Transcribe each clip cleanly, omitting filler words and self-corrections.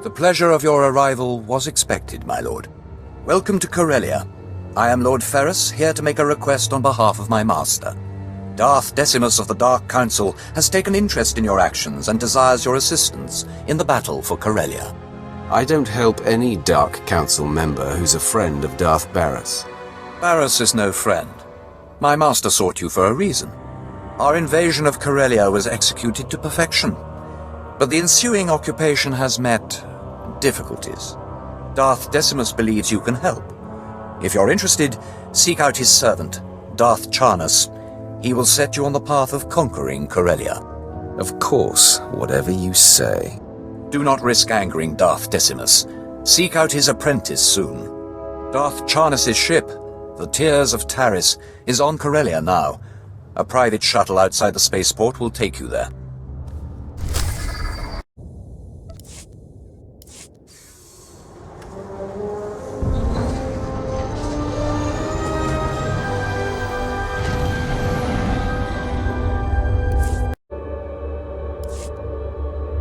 The pleasure of your arrival was expected, my lord. Welcome to Corellia. I am Lord Ferrus, here to make a request on behalf of my master. Darth Decimus of the Dark Council has taken interest in your actions and desires your assistance in the battle for Corellia. I don't help any Dark Council member who's a friend of Darth Barris. Barris is no friend. My master sought you for a reason. Our invasion of Corellia was executed to perfection, but the ensuing occupation has met difficulties. Darth Decimus believes you can help. If you're interested, seek out his servant, Darth Charnus. He will set you on the path of conquering Corellia. Of course, whatever you say. Do not risk angering Darth Decimus. Seek out his apprentice soon. Darth Charnus's ship, the Tears of Taris, is on Corellia now. A private shuttle outside the spaceport will take you there.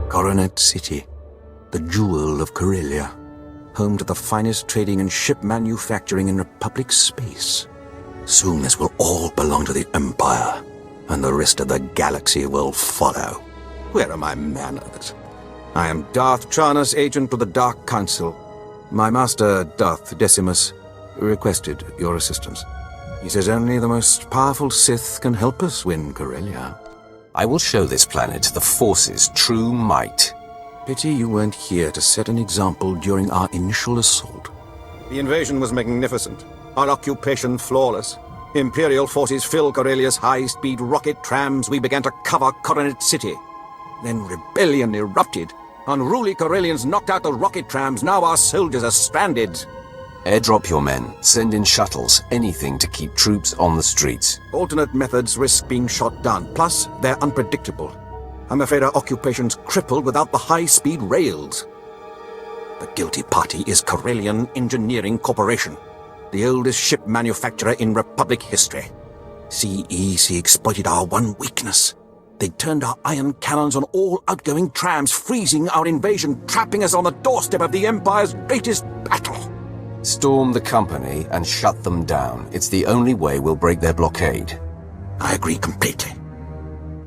Coronet City, the jewel of Corellia, home to the finest trading and ship manufacturing in Republic space. Soon this will all belong to the Empire, and the rest of the galaxy will follow. Where are my manners? I am Darth Charnus, agent of the Dark Council. My master, Darth Decimus, requested your assistance. He says only the most powerful Sith can help us win Corellia. I will show this planet the Force's true might. Pity you weren't here to set an example during our initial assault. The invasion was magnificent. Our occupation flawless. Imperial forces filled Corellia's high-speed rocket trams. We began to cover Coronet City. Then rebellion erupted. Unruly Corellians knocked out the rocket trams. Now our soldiers are stranded. Airdrop your men. Send in shuttles. Anything to keep troops on the streets. Alternate methods risk being shot down. Plus, they're unpredictable. I'm afraid our occupation's crippled without the high-speed rails. The guilty party is Corellian Engineering Corporation, the oldest ship manufacturer in Republic history. CEC exploited our one weakness. They turned our ion cannons on all outgoing trams, freezing our invasion, trapping us on the doorstep of the Empire's greatest battle. Storm the company and shut them down. It's the only way we'll break their blockade. I agree completely.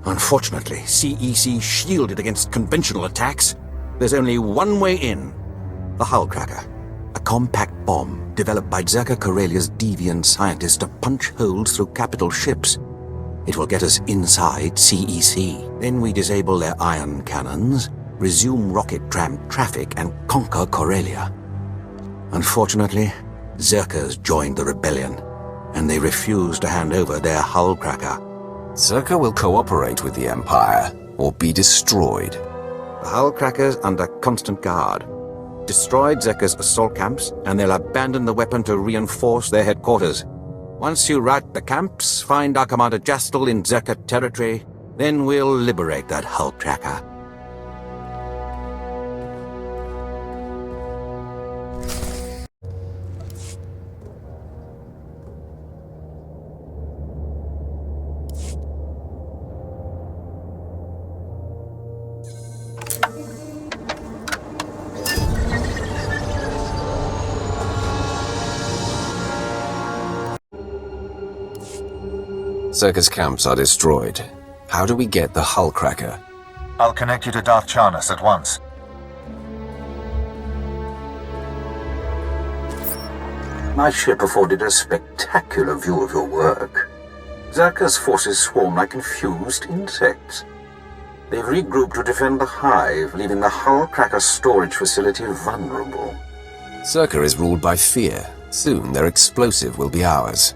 Unfortunately, CEC shielded against conventional attacks. There's only one way in. The Hull Cracker, a compact bomb developed by Zerka Corellia's deviant scientists to punch holes through capital ships. It will get us inside CEC. Then we disable their ion cannons, resume rocket tram traffic, and conquer Corellia. Unfortunately, Zerkers joined the rebellion, and they refused to hand over their Hull Cracker. Zerka will cooperate with the Empire, or be destroyed. The Hull Cracker's under constant guard. Destroyed Zerka's assault camps, and they'll abandon the weapon to reinforce their headquarters. Once you rout the camps, find our Commander Jastel in Zerka territory, then we'll liberate that Hull Cracker. Zerka's camps are destroyed. How do we get the Hull Cracker? I'll connect you to Darth Charnus at once. My ship afforded a spectacular view of your work. Zerka's forces swarm like confused insects. They've regrouped to defend the hive, leaving the Hull Cracker storage facility vulnerable. Zerka is ruled by fear. Soon their explosive will be ours.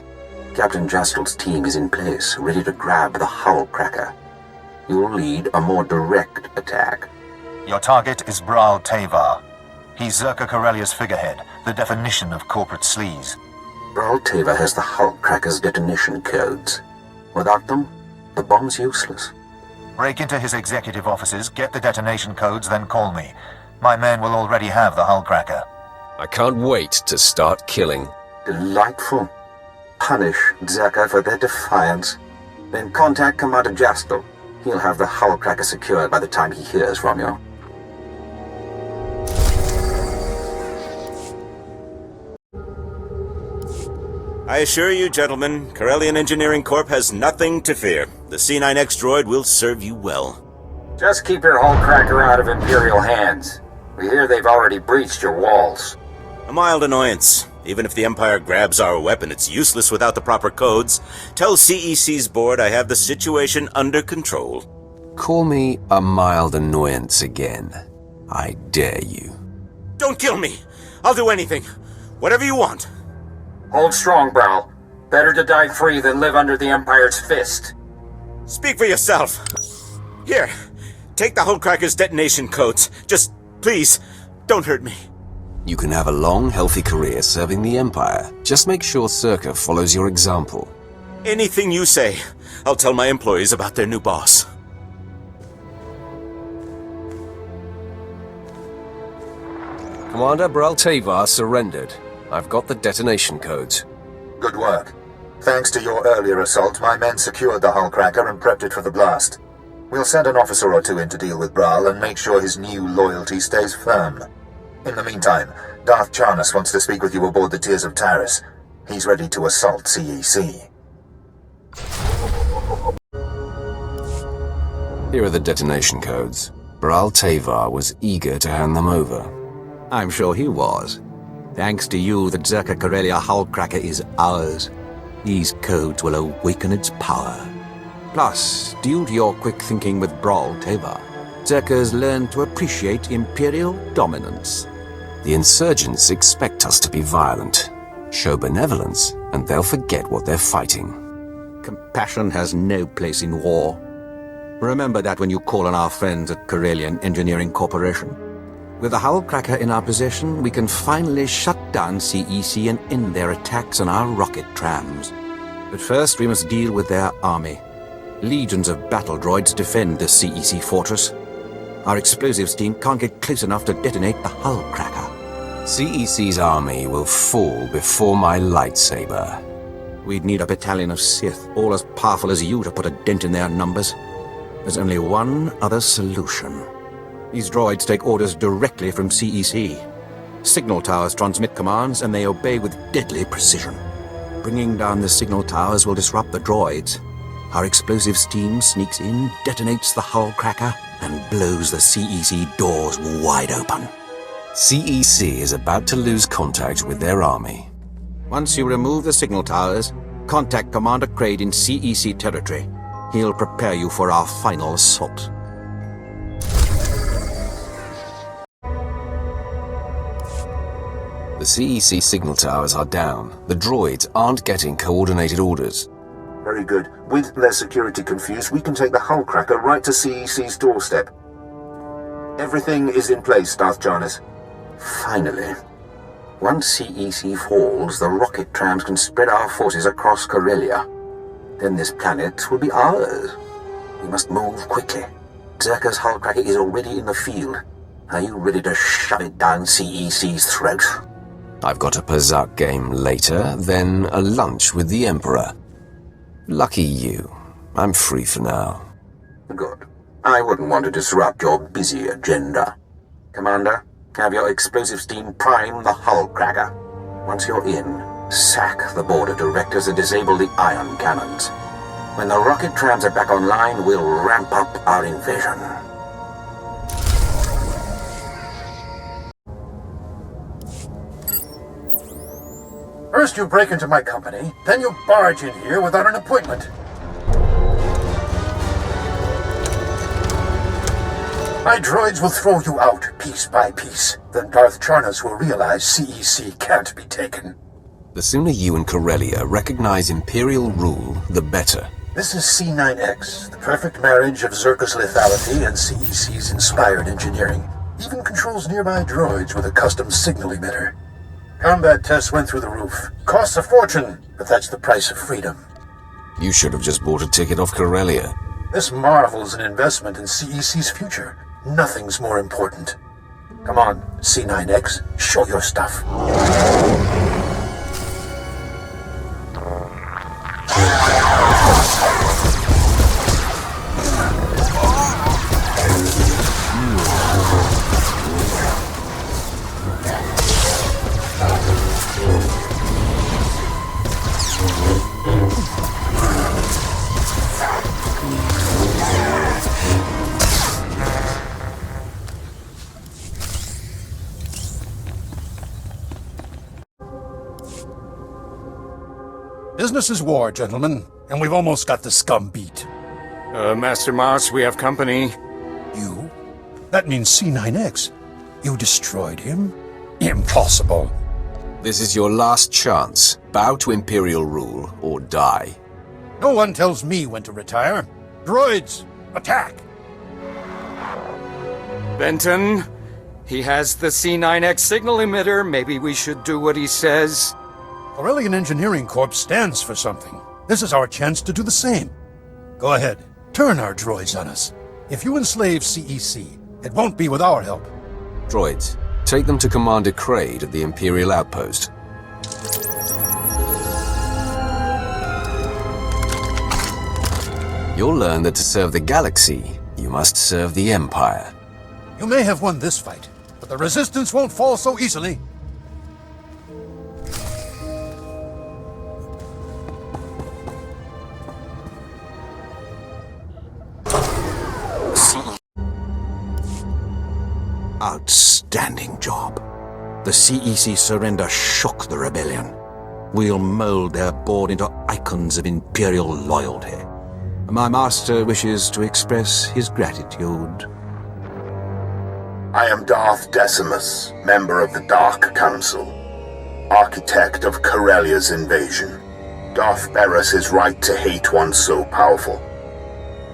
Captain Jastel's team is in place, ready to grab the Hull Cracker. You'll lead a more direct attack. Your target is Bral Tavar. He's Zerka Corellia's figurehead, the definition of corporate sleaze. Bral Tavar has the Hull Cracker's detonation codes. Without them, the bomb's useless. Break into his executive offices, get the detonation codes, then call me. My men will already have the Hull Cracker. I can't wait to start killing. Delightful. Punish Zerka for their defiance. Then contact Commander Jastel. He'll have the Hull Cracker secured by the time he hears from you. I assure you, gentlemen, Corellian Engineering Corp has nothing to fear. The C9X droid will serve you well. Just keep your hull cracker out of Imperial hands. We hear they've already breached your walls. A mild annoyance. Even if the Empire grabs our weapon, it's useless without the proper codes. Tell CEC's board I have the situation under control. Call me a mild annoyance again. I dare you. Don't kill me! I'll do anything. Whatever you want. Hold strong, Browl. Better to die free than live under the Empire's fist. Speak for yourself. Here, take the Hullcracker's detonation codes. Just, please, don't hurt me. You can have a long, healthy career serving the Empire. Just make sure SWTOR follows your example. Anything you say, I'll tell my employees about their new boss. Commander Braltavar surrendered. I've got the detonation codes. Good work. Thanks to your earlier assault, my men secured the hull cracker and prepped it for the blast. We'll send an officer or two in to deal with Bral and make sure his new loyalty stays firm. In the meantime, Darth Charnas wants to speak with you aboard the Tears of Tyrus. He's ready to assault CEC. Here are the detonation codes. Braltavar was eager to hand them over. I'm sure he was. Thanks to you, the Zerka Corellia Hullcracker is ours. These codes will awaken its power. Plus, due to your quick thinking with Braltavar, Zerkers learned to appreciate Imperial dominance. The insurgents expect us to be violent. Show benevolence, and they'll forget what they're fighting. Compassion has no place in war. Remember that when you call on our friends at Corellian Engineering Corporation. With the Hullcracker in our possession, we can finally shut down CEC and end their attacks on our rocket trams. But first, we must deal with their army. Legions of battle droids defend the CEC fortress. Our explosives team can't get close enough to detonate the Hullcracker. CEC's army will fall before my lightsaber. We'd need a battalion of Sith, all as powerful as you, to put a dent in their numbers. There's only one other solution. These droids take orders directly from CEC. Signal towers transmit commands, and they obey with deadly precision. Bringing down the signal towers will disrupt the droids. Our explosives team sneaks in, detonates the Hullcracker, and blows the CEC doors wide open. CEC is about to lose contact with their army. Once you remove the signal towers, contact Commander Kraid in CEC territory. He'll prepare you for our final assault. The CEC signal towers are down. The droids aren't getting coordinated orders. Very good. With their security confused, we can take the Hullcracker right to CEC's doorstep. Everything is in place, Darth Charnas. Finally. Once CEC falls, the rocket trams can spread our forces across Corellia. Then this planet will be ours. We must move quickly. Zerka's Hullcracker is already in the field. Are you ready to shove it down CEC's throat? I've got a Pazak game later, then a lunch with the Emperor. Lucky you. I'm free for now. Good. I wouldn't want to disrupt your busy agenda. Commander, have your explosives team prime the Hullcracker. Once you're in, sack the border directors and disable the ion cannons. When the rocket trams are back online, we'll ramp up our invasion. First you break into my company, then you barge in here without an appointment. My droids will throw you out piece by piece. Then Darth Charnas will realize CEC can't be taken. The sooner you and Corellia recognize Imperial rule, the better. This is C9X, the perfect marriage of Zerka's lethality and CEC's inspired engineering. Even controls nearby droids with a custom signal emitter. Combat tests went through the roof. Costs a fortune, but that's the price of freedom. You should have just bought a ticket off Corellia. This marvel's an investment in CEC's future. Nothing's more important. Come on, C9X, show your stuff. Business is war, gentlemen, and we've almost got the scum beat. Master Moss, we have company. You? That means C9X. You destroyed him? Impossible. This is your last chance. Bow to Imperial rule or die. No one tells me when to retire. Droids, attack! Benton, he has the C9X signal emitter. Maybe we should do what he says. Corellian Engineering Corp stands for something. This is our chance to do the same. Go ahead, turn our droids on us. If you enslave CEC, it won't be with our help. Droids, take them to Commander Kraid at the Imperial outpost. You'll learn that to serve the galaxy, you must serve the Empire. You may have won this fight, but the Resistance won't fall so easily. Outstanding job. The CEC surrender shook the rebellion. We'll mold their board into icons of Imperial loyalty. My master wishes to express his gratitude. I am Darth Decimus, member of the Dark Council, architect of Corellia's invasion. Darth bears his right to hate one so powerful.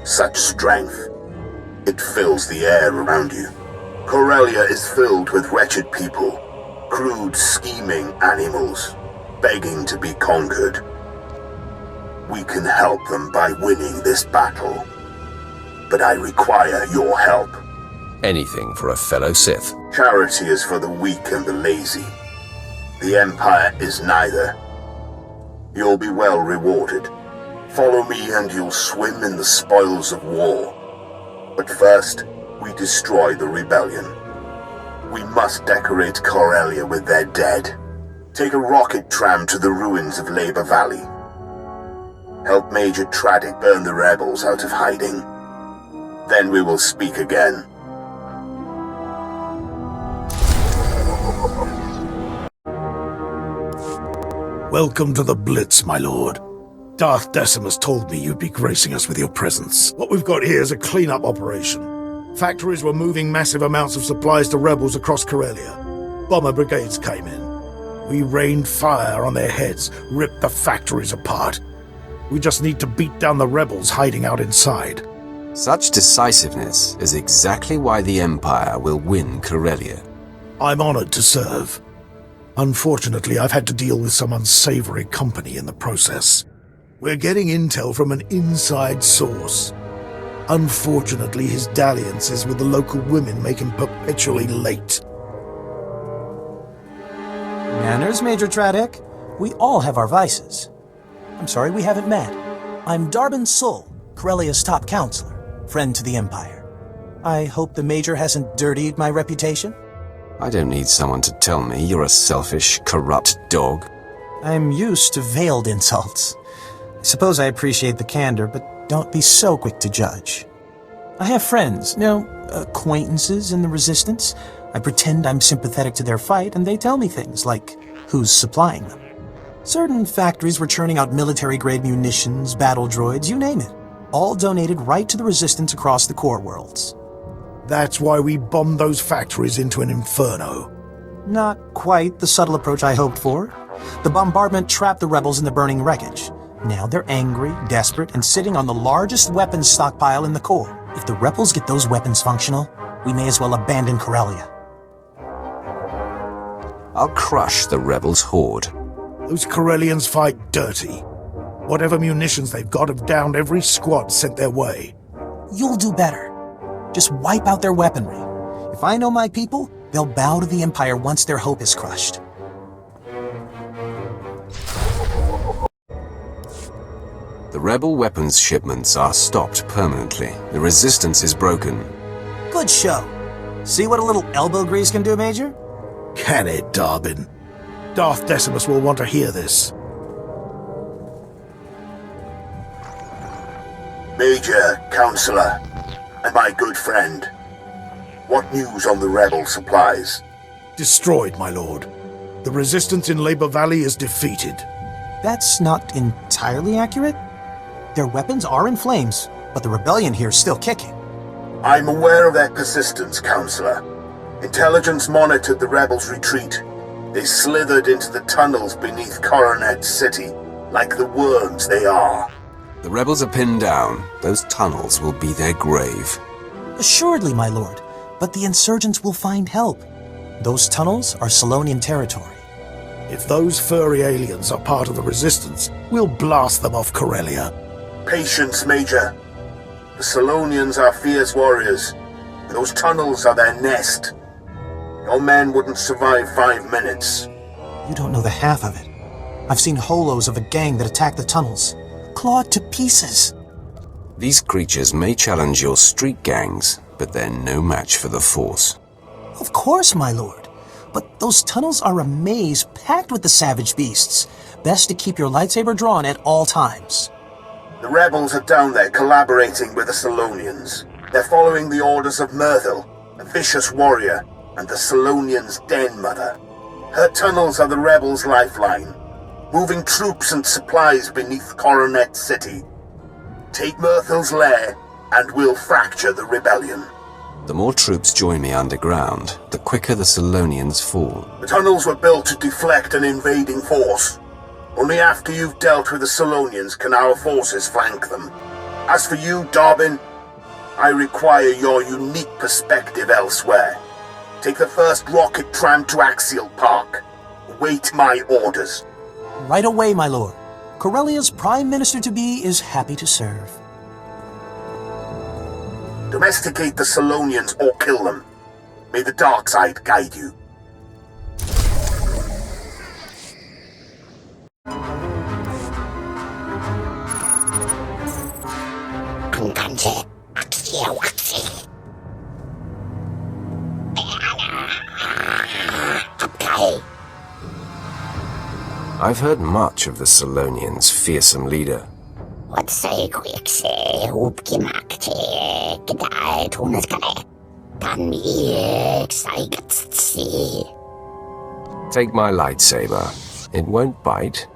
Such strength. It fills the air around you. Corellia is filled with wretched people, crude, scheming animals, begging to be conquered. We can help them by winning this battle, but I require your help. Anything for a fellow Sith. Charity is for the weak and the lazy. The Empire is neither. You'll be well rewarded. Follow me and you'll swim in the spoils of war. But first, we destroy the rebellion. We must decorate Corellia with their dead. Take a rocket tram to the ruins of Labor Valley. Help Major Tradic burn the rebels out of hiding. Then we will speak again. Welcome to the Blitz, my lord. Darth Decimus told me you'd be gracing us with your presence. What we've got here is a clean-up operation. Factories were moving massive amounts of supplies to rebels across Corellia. Bomber brigades came in. We rained fire on their heads, ripped the factories apart. We just need to beat down the rebels hiding out inside. Such decisiveness is exactly why the Empire will win Corellia. I'm honored to serve. Unfortunately, I've had to deal with some unsavory company in the process. We're getting intel from an inside source. Unfortunately, his dalliances with the local women make him perpetually late. Manners, Major Tradic. We all have our vices. I'm sorry we haven't met. I'm Darbin Sul, Corellia's top counselor, friend to the Empire. I hope the Major hasn't dirtied my reputation. I don't need someone to tell me you're a selfish, corrupt dog. I'm used to veiled insults. I suppose I appreciate the candor, but don't be so quick to judge. I have friends, acquaintances in the Resistance. I pretend I'm sympathetic to their fight, and they tell me things like who's supplying them. Certain factories were churning out military-grade munitions, battle droids, you name it. All donated right to the Resistance across the core worlds. That's why we bombed those factories into an inferno. Not quite the subtle approach I hoped for. The bombardment trapped the rebels in the burning wreckage. Now they're angry, desperate, and sitting on the largest weapons stockpile in the core. If the rebels get those weapons functional, we may as well abandon Corellia. I'll crush the rebels' horde. Those Corellians fight dirty. Whatever munitions they've got have downed every squad sent their way. You'll do better. Just wipe out their weaponry. If I know my people, they'll bow to the Empire once their hope is crushed. The rebel weapons shipments are stopped permanently. The resistance is broken. Good show. See what a little elbow grease can do, Major? Can it, Darbin? Darth Decimus will want to hear this. Major, Counselor, and my good friend. What news on the rebel supplies? Destroyed, my lord. The resistance in Labor Valley is defeated. That's not entirely accurate. Their weapons are in flames, but the rebellion here is still kicking. I'm aware of their persistence, Counselor. Intelligence monitored the rebels' retreat. They slithered into the tunnels beneath Coronet City, like the worms they are. The rebels are pinned down. Those tunnels will be their grave. Assuredly, my lord, but the insurgents will find help. Those tunnels are Solonian territory. If those furry aliens are part of the resistance, we'll blast them off Corellia. Patience, Major. The Solonians are fierce warriors. Those tunnels are their nest. Your men wouldn't survive 5 minutes. You don't know the half of it. I've seen holos of a gang that attacked the tunnels, clawed to pieces. These creatures may challenge your street gangs, but they're no match for the Force. Of course, my lord. But those tunnels are a maze packed with the savage beasts. Best to keep your lightsaber drawn at all times. The rebels are down there collaborating with the Solonians. They're following the orders of Myrtle, a vicious warrior, and the Solonians' den mother. Her tunnels are the rebels' lifeline, moving troops and supplies beneath Coronet City. Take Myrtle's lair, and we'll fracture the rebellion. The more troops join me underground, the quicker the Solonians fall. The tunnels were built to deflect an invading force. Only after you've dealt with the Solonians can our forces flank them. As for you, Dobbin, I require your unique perspective elsewhere. Take the first rocket tram to Axial Park. Await my orders. Right away, my lord. Corellia's Prime Minister-to-be is happy to serve. Domesticate the Solonians or kill them. May the dark side guide you. I've heard much of the Solonians' fearsome leader. Take my lightsaber. It won't bite.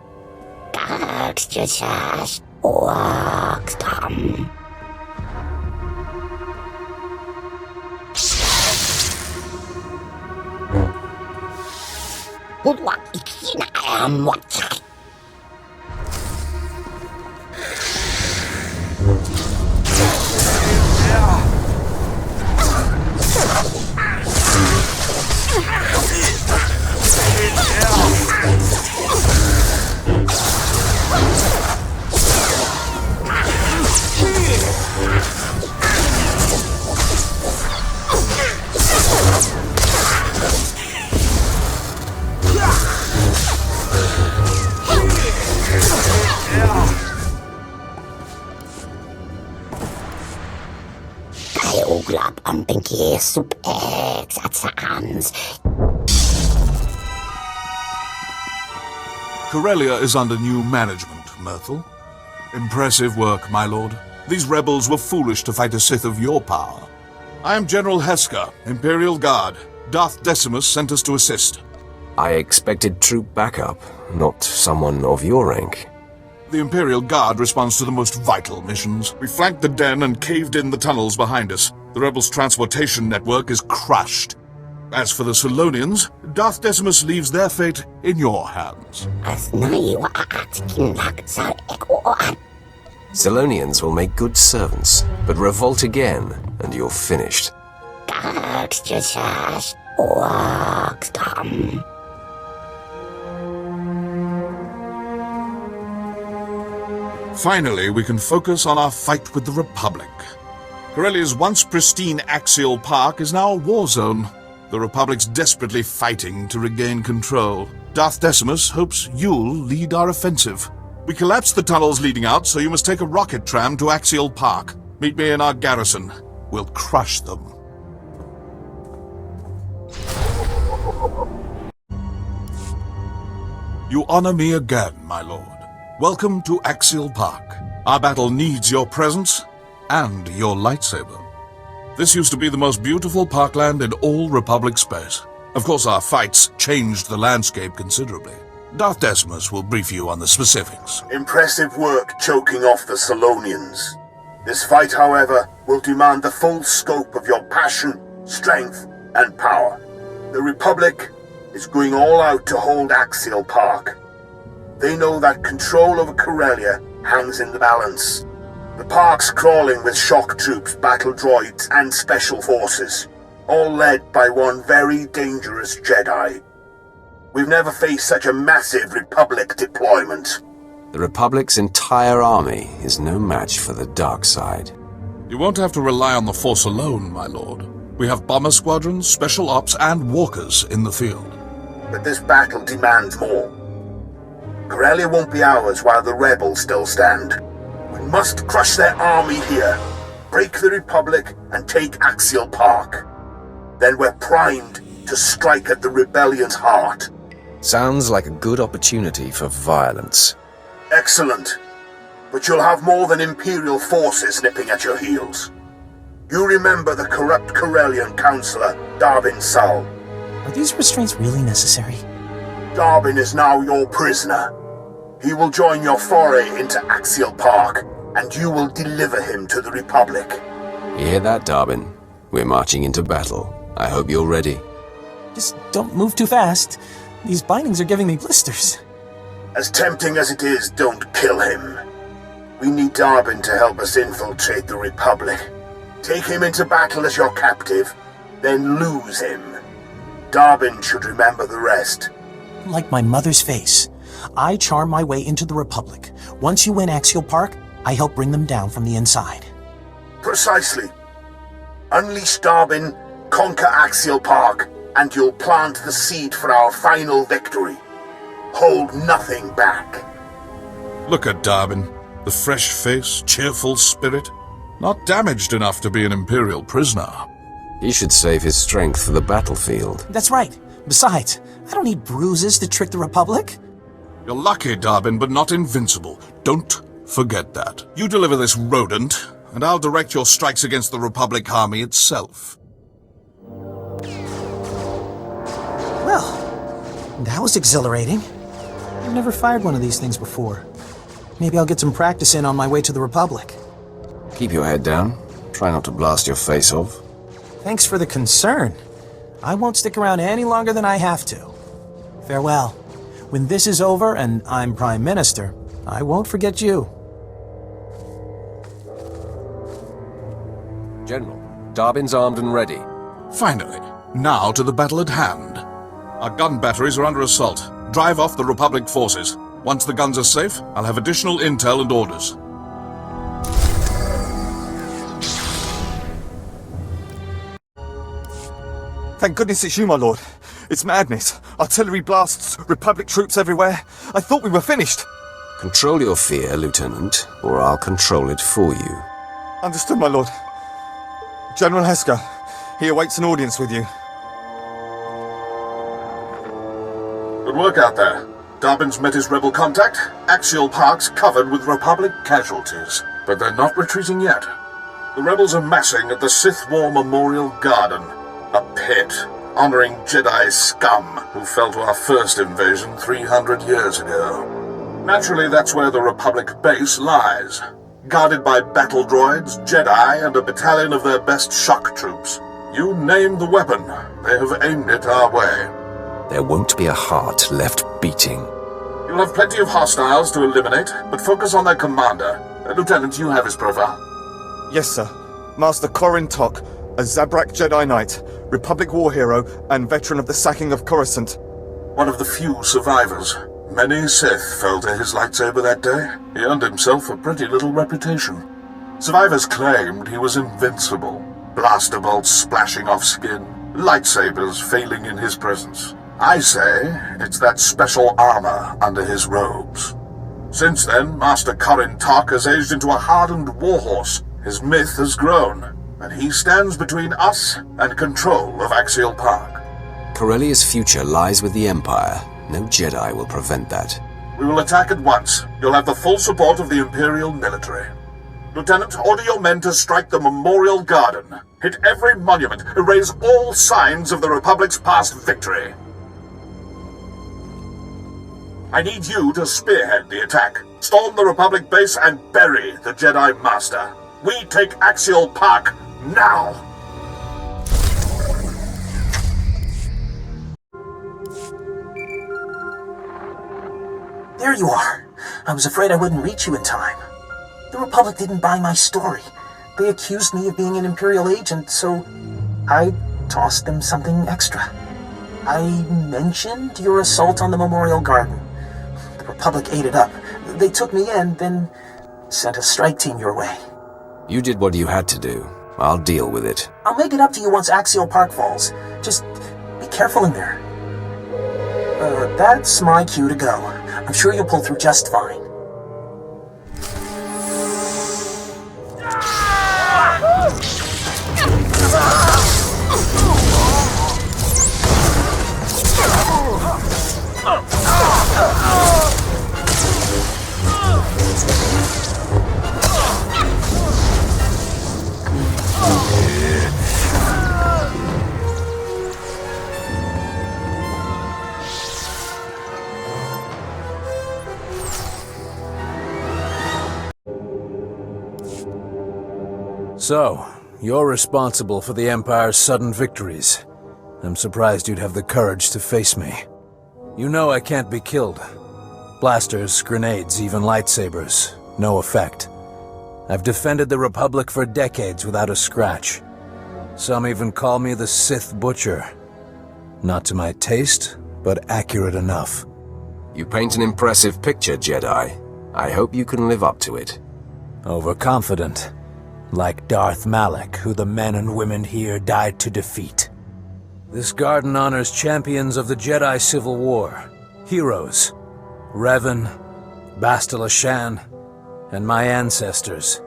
Corellia is under new management, Myrtle. Impressive work, my lord. These rebels were foolish to fight a Sith of your power. I am General Heska, Imperial Guard. Darth Decimus sent us to assist. I expected troop backup, not someone of your rank. The Imperial Guard responds to the most vital missions. We flanked the den and caved in the tunnels behind us. The rebels' transportation network is crushed. As for the Solonians, Darth Decimus leaves their fate in your hands. Solonians will make good servants, but revolt again, and you're finished. Finally, we can focus on our fight with the Republic. Corellia's once pristine Axial Park is now a war zone. The Republic's desperately fighting to regain control. Darth Decimus hopes you'll lead our offensive. We collapsed the tunnels leading out, so you must take a rocket tram to Axial Park. Meet me in our garrison. We'll crush them. You honor me again, my lord. Welcome to Axial Park. Our battle needs your presence and your lightsaber. This used to be the most beautiful parkland in all Republic space. Of course, our fights changed the landscape considerably. Darth Decimus will brief you on the specifics. Impressive work choking off the Solonians. This fight, however, will demand the full scope of your passion, strength, and power. The Republic is going all out to hold Axial Park. They know that control over Corellia hangs in the balance. The park's crawling with shock troops, battle droids, and special forces, all led by one very dangerous Jedi. We've never faced such a massive Republic deployment. The Republic's entire army is no match for the dark side. You won't have to rely on the Force alone, my lord. We have bomber squadrons, special ops, and walkers in the field. But this battle demands more. Corellia won't be ours while the rebels still stand. We must crush their army here, break the Republic, and take Axial Park. Then we're primed to strike at the rebellion's heart. Sounds like a good opportunity for violence. Excellent. But you'll have more than Imperial forces nipping at your heels. You remember the corrupt Corellian counselor, Darbin Sal. Are these restraints really necessary? Darbin is now your prisoner. He will join your foray into Axial Park, and you will deliver him to the Republic. You hear that, Darbin? We're marching into battle. I hope you're ready. Just don't move too fast. These bindings are giving me blisters. As tempting as it is, don't kill him. We need Darbin to help us infiltrate the Republic. Take him into battle as your captive, then lose him. Darbin should remember the rest. Like my mother's face. I charm my way into the Republic. Once you win Axial Park, I help bring them down from the inside. Precisely. Unleash Darbin, conquer Axial Park, and you'll plant the seed for our final victory. Hold nothing back. Look at Darbin. The fresh face, cheerful spirit. Not damaged enough to be an Imperial prisoner. He should save his strength for the battlefield. That's right. Besides, I don't need bruises to trick the Republic. You're lucky, Darbin, but not invincible. Don't forget that. You deliver this rodent, and I'll direct your strikes against the Republic army itself. Well, that was exhilarating. I've never fired one of these things before. Maybe I'll get some practice in on my way to the Republic. Keep your head down. Try not to blast your face off. Thanks for the concern. I won't stick around any longer than I have to. Farewell. When this is over and I'm Prime Minister, I won't forget you. General, Darbin's armed and ready. Finally, now to the battle at hand. Our gun batteries are under assault. Drive off the Republic forces. Once the guns are safe, I'll have additional intel and orders. Thank goodness it's you, my lord. It's madness. Artillery blasts, Republic troops everywhere. I thought we were finished. Control your fear, Lieutenant, or I'll control it for you. Understood, my lord. General Hesker, he awaits an audience with you. Good work out there. Darbin's met his rebel contact. Axial Park's covered with Republic casualties. But they're not retreating yet. The rebels are massing at the Sith War Memorial Garden. A pit, honoring Jedi scum who fell to our first invasion 300 years ago. Naturally, that's where the Republic base lies. Guarded by battle droids, Jedi, and a battalion of their best shock troops. You name the weapon, they have aimed it our way. There won't be a heart left beating. You'll have plenty of hostiles to eliminate, but focus on their commander. Lieutenant, you have his profile. Yes, sir. Master Corin Tok, a Zabrak Jedi Knight, Republic war hero, and veteran of the sacking of Coruscant. One of the few survivors. Many Sith fell to his lightsaber that day. He earned himself a pretty little reputation. Survivors claimed he was invincible. Blaster bolts splashing off skin, lightsabers failing in his presence. I say it's that special armor under his robes. Since then, Master Corin Tok has aged into a hardened warhorse. His myth has grown, and he stands between us and control of Axial Park. Corellia's future lies with the Empire. No Jedi will prevent that. We will attack at once. You'll have the full support of the Imperial military. Lieutenant, order your men to strike the Memorial Garden. Hit every monument. Erase all signs of the Republic's past victory. I need you to spearhead the attack. Storm the Republic base and bury the Jedi Master. We take Axial Park now! There you are. I was afraid I wouldn't reach you in time. The Republic didn't buy my story. They accused me of being an Imperial agent, so I tossed them something extra. I mentioned your assault on the Memorial Garden. The Republic ate it up. They took me in, then sent a strike team your way. You did what you had to do. I'll deal with it. I'll make it up to you once Axial Park falls. Just be careful in there. That's my cue to go. I'm sure you'll pull through just fine. So, you're responsible for the Empire's sudden victories. I'm surprised you'd have the courage to face me. You know I can't be killed. Blasters, grenades, even lightsabers. No effect. I've defended the Republic for decades without a scratch. Some even call me the Sith Butcher. Not to my taste, but accurate enough. You paint an impressive picture, Jedi. I hope you can live up to it. Overconfident. Like Darth Malak, who the men and women here died to defeat. This garden honors champions of the Jedi Civil War. Heroes. Revan, Bastila Shan, and my ancestors.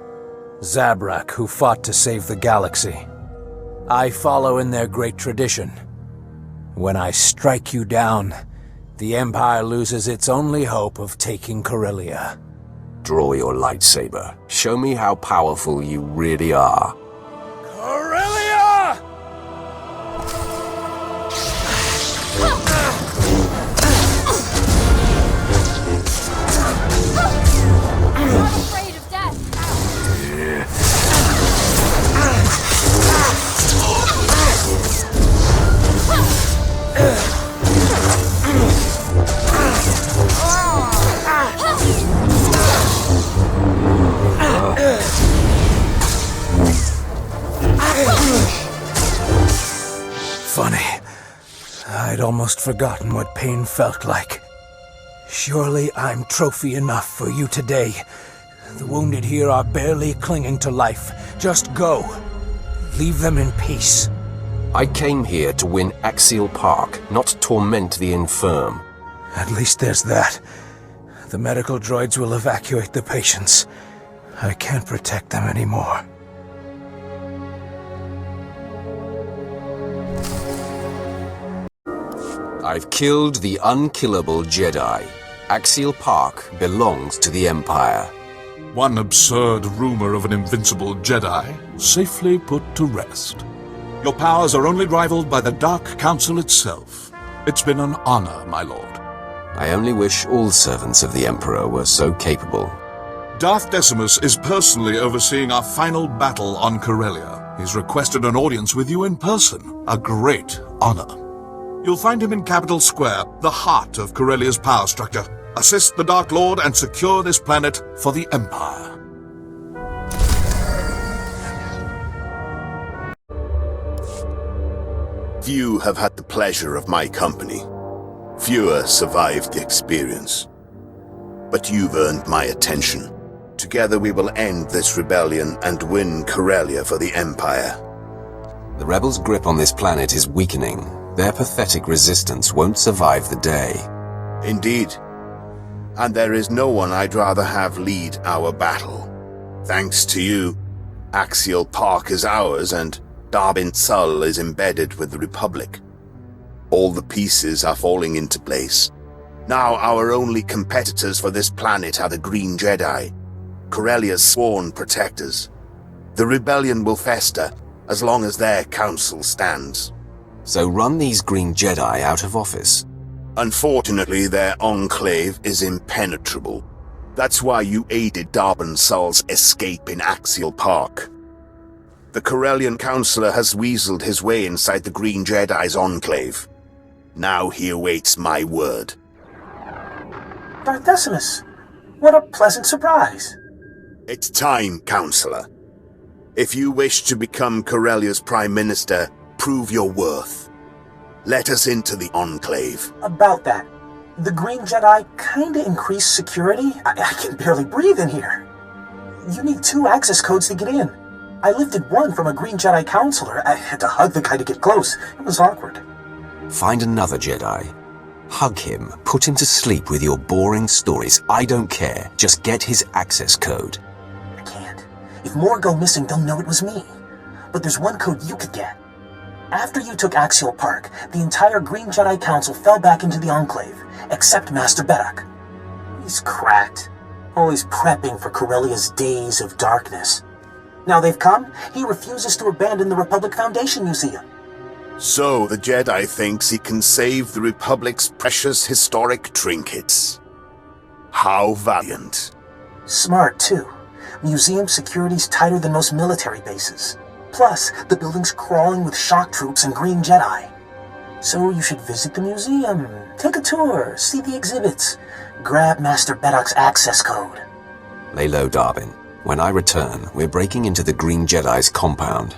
Zabrak, who fought to save the galaxy. I follow in their great tradition. When I strike you down, the Empire loses its only hope of taking Corellia. Draw your lightsaber. Show me how powerful you really are. Corellia! I'm afraid of death. Funny. I'd almost forgotten what pain felt like. Surely I'm trophy enough for you today. The wounded here are barely clinging to life. Just go. Leave them in peace. I came here to win Axial Park, not torment the infirm. At least there's that. The medical droids will evacuate the patients. I can't protect them anymore. I've killed the unkillable Jedi. Axial Park belongs to the Empire. One absurd rumor of an invincible Jedi safely put to rest. Your powers are only rivaled by the Dark Council itself. It's been an honor, my lord. I only wish all servants of the Emperor were so capable. Darth Decimus is personally overseeing our final battle on Corellia. He's requested an audience with you in person. A great honor. You'll find him in Capital Square, the heart of Corellia's power structure. Assist the Dark Lord and secure this planet for the Empire. Few have had the pleasure of my company. Fewer survived the experience. But you've earned my attention. Together we will end this rebellion and win Corellia for the Empire. The rebels' grip on this planet is weakening. Their pathetic resistance won't survive the day. Indeed. And there is no one I'd rather have lead our battle. Thanks to you, Axial Park is ours and Darbin Sul is embedded with the Republic. All the pieces are falling into place. Now our only competitors for this planet are the Green Jedi, Corellia's sworn protectors. The rebellion will fester as long as their council stands. So run these Green Jedi out of office. Unfortunately, their enclave is impenetrable. That's why you aided Darbin Sul's escape in Axial Park. The Corellian Counselor has weaseled his way inside the Green Jedi's enclave. Now he awaits my word. Darth Decimus, what a pleasant surprise. It's time, Counselor. If you wish to become Corellia's Prime Minister, prove your worth. Let us into the Enclave. About that, the Green Jedi kinda increased security. I can barely breathe in here. You need 2 access codes to get in. I lifted one from a Green Jedi counselor. I had to hug the guy to get close. It was awkward. Find another Jedi. Hug him, put him to sleep with your boring stories. I don't care. Just get his access code. I can't. If more go missing, they'll know it was me. But there's one code you could get. After you took Axial Park, the entire Green Jedi Council fell back into the Enclave, except Master Beddock. He's cracked, always prepping for Corellia's days of darkness. Now they've come, he refuses to abandon the Republic Foundation Museum. So the Jedi thinks he can save the Republic's precious historic trinkets. How valiant. Smart, too. Museum security's tighter than most military bases. Plus, the building's crawling with shock troops and Green Jedi. So you should visit the museum, take a tour, see the exhibits, grab Master Beddock's access code. Lay low, Darbin. When I return, we're breaking into the Green Jedi's compound.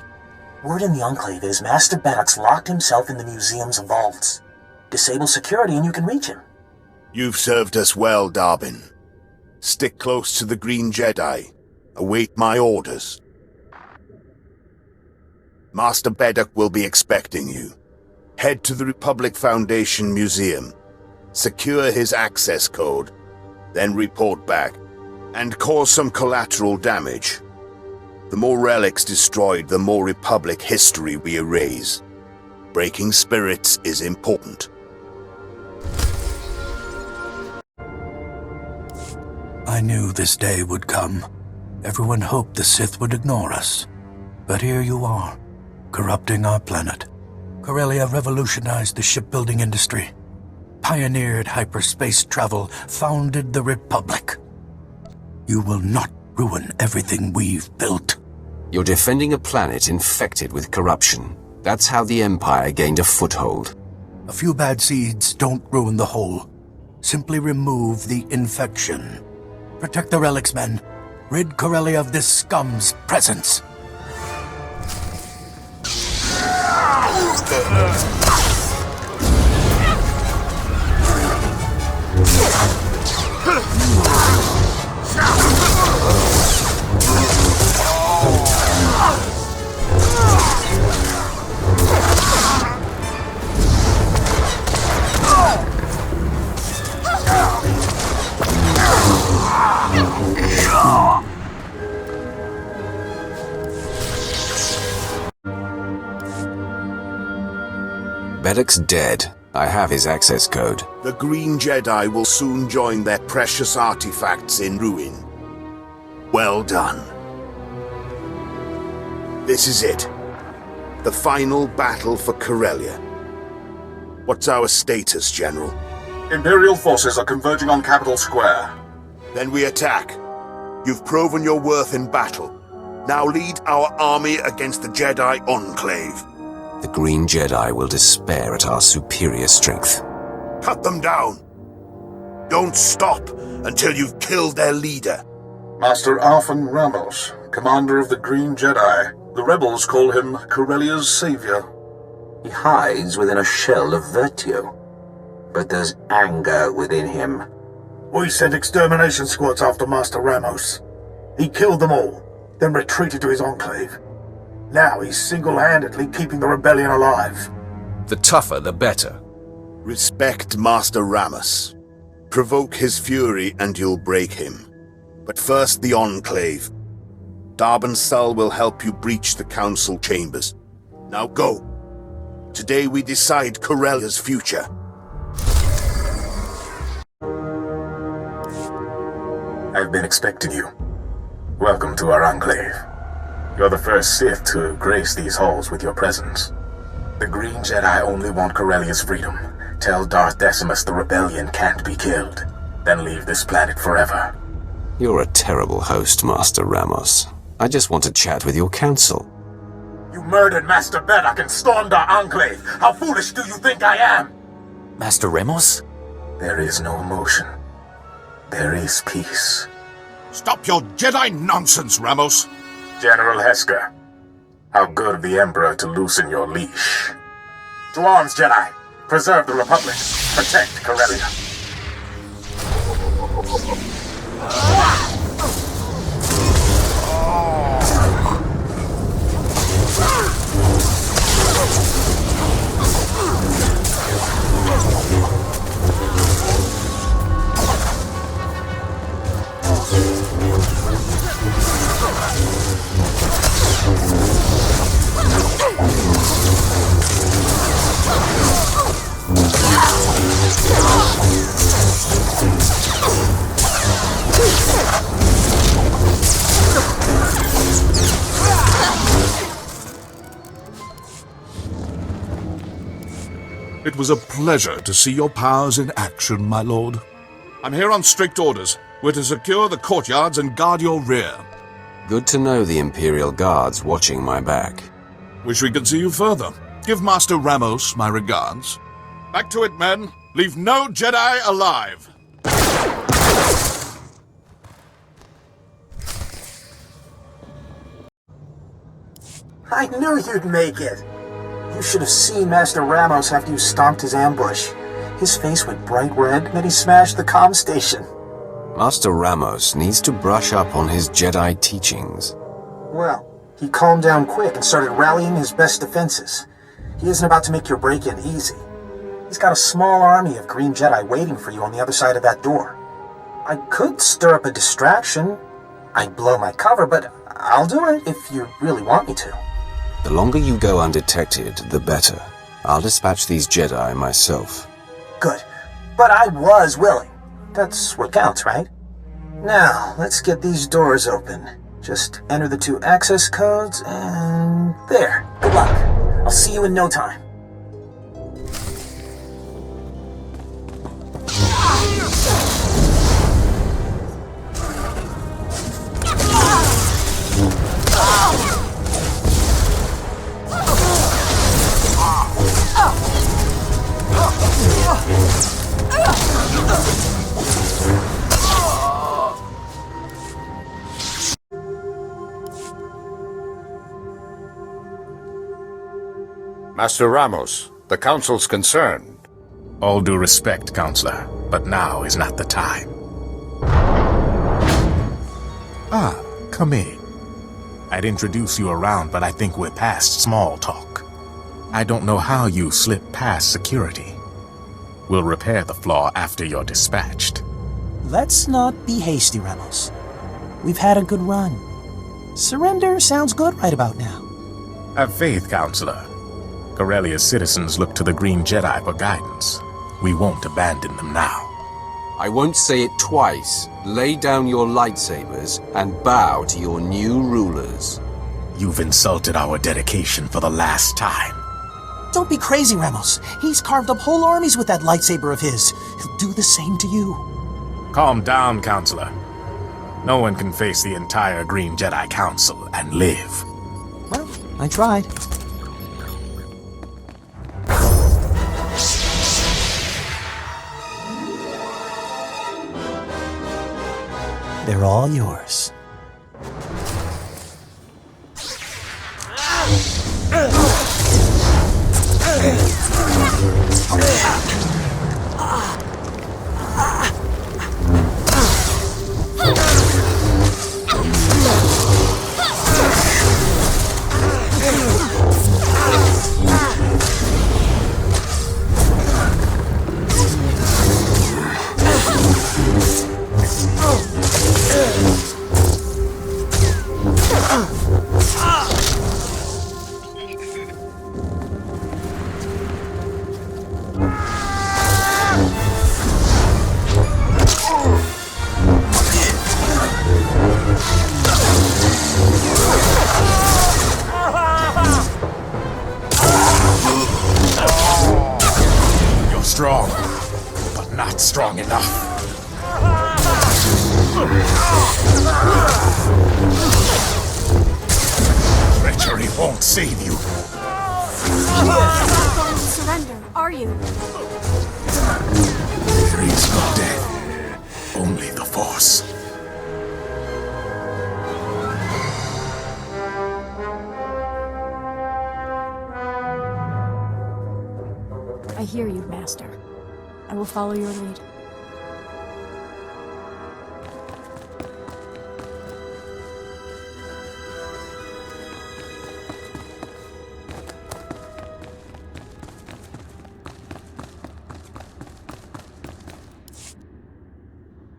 Word in the Enclave is Master Beddock's locked himself in the museum's vaults. Disable security and you can reach him. You've served us well, Darbin. Stick close to the Green Jedi. Await my orders. Master Beddock will be expecting you. Head to the Republic Foundation Museum. Secure his access code. Then report back. And cause some collateral damage. The more relics destroyed, the more Republic history we erase. Breaking spirits is important. I knew this day would come. Everyone hoped the Sith would ignore us. But here you are, corrupting our planet. Corellia revolutionized the shipbuilding industry, pioneered hyperspace travel, founded the Republic. You will not ruin everything we've built. You're defending a planet infected with corruption. That's how the Empire gained a foothold. A few bad seeds don't ruin the whole. Simply remove the infection. Protect the relics, men. Rid Corellia of this scum's presence. Beddock's dead. I have his access code. The Green Jedi will soon join their precious artifacts in ruin. Well done. This is it. The final battle for Corellia. What's our status, General? Imperial forces are converging on Capital Square. Then we attack. You've proven your worth in battle. Now lead our army against the Jedi Enclave. The Green Jedi will despair at our superior strength. Cut them down. Don't stop until you've killed their leader. Master Alphen Ramos, commander of the Green Jedi. The rebels call him Corellia's savior. He hides within a shell of virtue, but there's anger within him. We sent extermination squads after Master Ramos. He killed them all, then retreated to his enclave. Now he's single-handedly keeping the rebellion alive. The tougher, the better. Respect Master Ramos. Provoke his fury and you'll break him. But first the Enclave. Darbin Sul will help you breach the Council chambers. Now go. Today we decide Corellia's future. I've been expecting you. Welcome to our Enclave. You're the first Sith to grace these halls with your presence. The Green Jedi only want Corellia's freedom, Tell Darth Decimus the rebellion can't be killed. Then leave this planet forever. You're a terrible host, Master Ramos. I just want to chat with your council. You murdered Master Beddock and stormed our enclave. How foolish do you think I am? Master Ramos? There is no emotion. There is peace. Stop your Jedi nonsense, Ramos! General Hesker, how good of the Emperor to loosen your leash. To arms, Jedi! Preserve the Republic. Protect Corellia. It was a pleasure to see your powers in action, my lord. I'm here on strict orders. We're to secure the courtyards and guard your rear. Good to know the Imperial Guard's watching my back. Wish we could see you further. Give Master Ramos my regards. Back to it, men. Leave no Jedi alive. I knew you'd make it. You should have seen Master Ramos after you stomped his ambush. His face went bright red, then he smashed the comm station. Master Ramos needs to brush up on his Jedi teachings. Well, he calmed down quick and started rallying his best defenses. He isn't about to make your break-in easy. He's got a small army of green Jedi waiting for you on the other side of that door. I could stir up a distraction. I'd blow my cover, but I'll do it if you really want me to. The longer you go undetected, the better. I'll dispatch these Jedi myself. Good. But I was willing. That's what counts, right? Now, let's get these doors open. Just enter the 2 access codes, and there. Good luck. I'll see you in no time. Master Ramos, the Council's concerned. All due respect, Counselor, but now is not the time. Ah, come in. I'd introduce you around, but I think we're past small talk. I don't know how you slipped past security. We'll repair the flaw after you're dispatched. Let's not be hasty, Ramos. We've had a good run. Surrender sounds good right about now. Have faith, Counselor. Corellia's citizens look to the Green Jedi for guidance. We won't abandon them now. I won't say it twice. Lay down your lightsabers and bow to your new rulers. You've insulted our dedication for the last time. Don't be crazy, Ramos. He's carved up whole armies with that lightsaber of his. He'll do the same to you. Calm down, Counselor. No one can face the entire Green Jedi Council and live. Well, I tried. They're all yours. strong, but not strong enough. Treachery won't save you. You're not going to surrender, are you? There is no death, only the Force. I hear you, Master. I will follow your lead.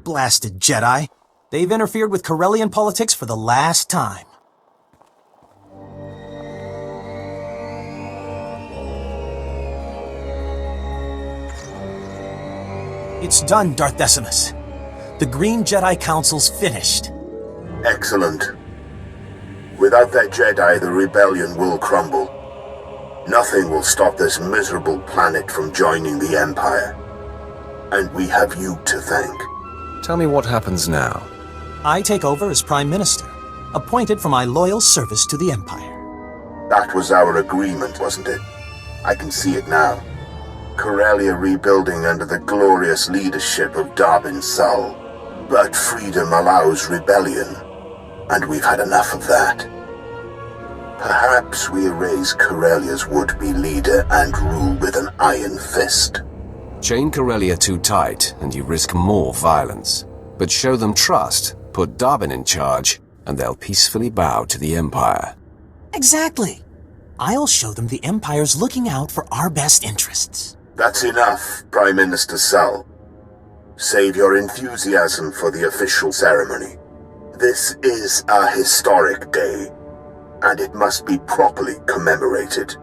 Blasted Jedi. They've interfered with Corellian politics for the last time. It's done, Darth Decimus. The Green Jedi Council's finished. Excellent. Without that Jedi, the rebellion will crumble. Nothing will stop this miserable planet from joining the Empire. And we have you to thank. Tell me what happens now. I take over as Prime Minister, appointed for my loyal service to the Empire. That was our agreement, wasn't it? I can see it now. Corellia rebuilding under the glorious leadership of Darbin Sul. But freedom allows rebellion, and we've had enough of that. Perhaps we erase Corellia's would-be leader and rule with an iron fist. Chain Corellia too tight, and you risk more violence. But show them trust, put Darbin in charge, and they'll peacefully bow to the Empire. Exactly. I'll show them the Empire's looking out for our best interests. That's enough, Prime Minister Sul. Save your enthusiasm for the official ceremony. This is a historic day, and it must be properly commemorated.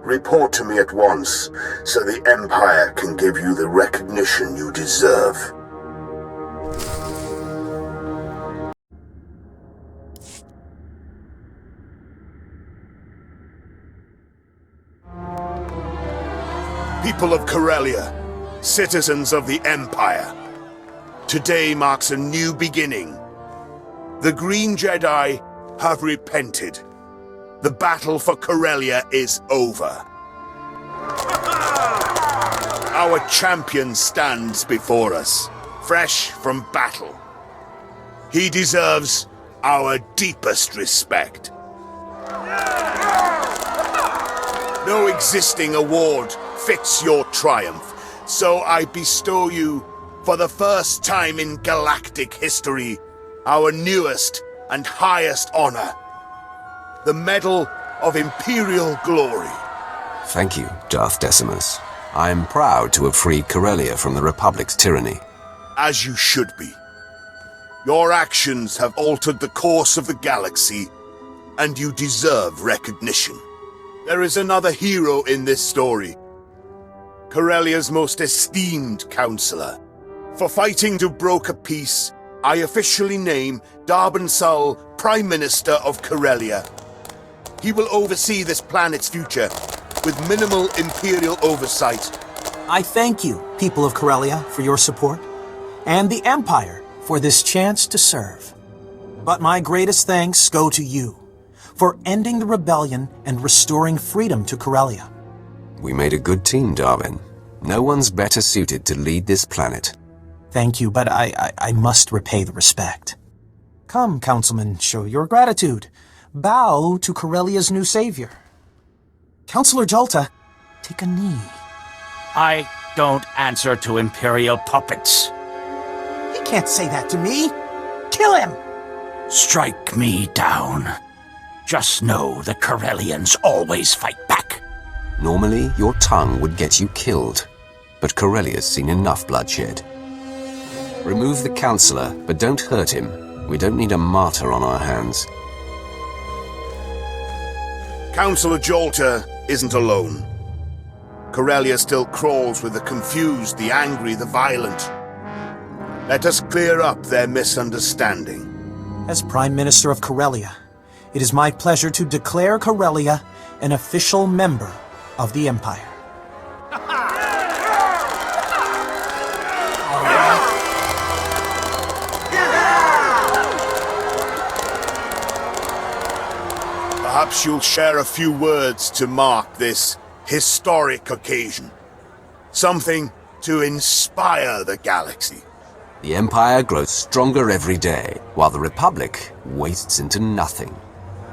Report to me at once, so the Empire can give you the recognition you deserve. People of Corellia, citizens of the Empire, today marks a new beginning. The Green Jedi have repented. The battle for Corellia is over. Our champion stands before us, fresh from battle. He deserves our deepest respect. No existing award fits your triumph, so I bestow you, for the first time in galactic history, our newest and highest honor, the Medal of Imperial Glory. Thank you, Darth Decimus. I am proud to have freed Corellia from the Republic's tyranny. As you should be. Your actions have altered the course of the galaxy, and you deserve recognition. There is another hero in this story. Corellia's most esteemed counselor. For fighting to broker peace, I officially name Darbin Sul Prime Minister of Corellia. He will oversee this planet's future, with minimal Imperial oversight. I thank you, people of Corellia, for your support, and the Empire for this chance to serve. But my greatest thanks go to you, for ending the rebellion and restoring freedom to Corellia. We made a good team, Darwin. No one's better suited to lead this planet. Thank you, but I must repay the respect. Come, Councilman, show your gratitude. Bow to Corellia's new savior. Counselor Jolta, take a knee. I don't answer to Imperial puppets. He can't say that to me. Kill him! Strike me down. Just know the Corellians always fight back. Normally, your tongue would get you killed, but Corellia's seen enough bloodshed. Remove the Counselor, but don't hurt him. We don't need a martyr on our hands. Counselor Jolta isn't alone. Corellia still crawls with the confused, the angry, the violent. Let us clear up their misunderstanding. As Prime Minister of Corellia, it is my pleasure to declare Corellia an official member of the Empire. Perhaps you'll share a few words to mark this historic occasion. Something to inspire the galaxy. The Empire grows stronger every day, while the Republic wastes into nothing.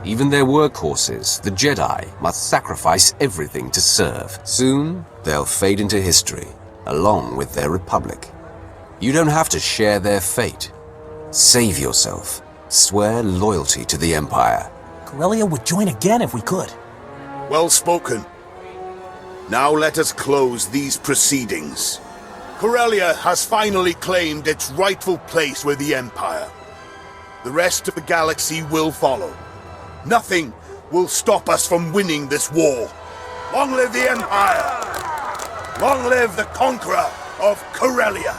Even their workhorses, the Jedi, must sacrifice everything to serve. Soon, they'll fade into history, along with their Republic. You don't have to share their fate. Save yourself. Swear loyalty to the Empire. Corellia would join again if we could. Well spoken. Now let us close these proceedings. Corellia has finally claimed its rightful place with the Empire. The rest of the galaxy will follow. Nothing will stop us from winning this war. Long live the Empire! Long live the conqueror of Corellia!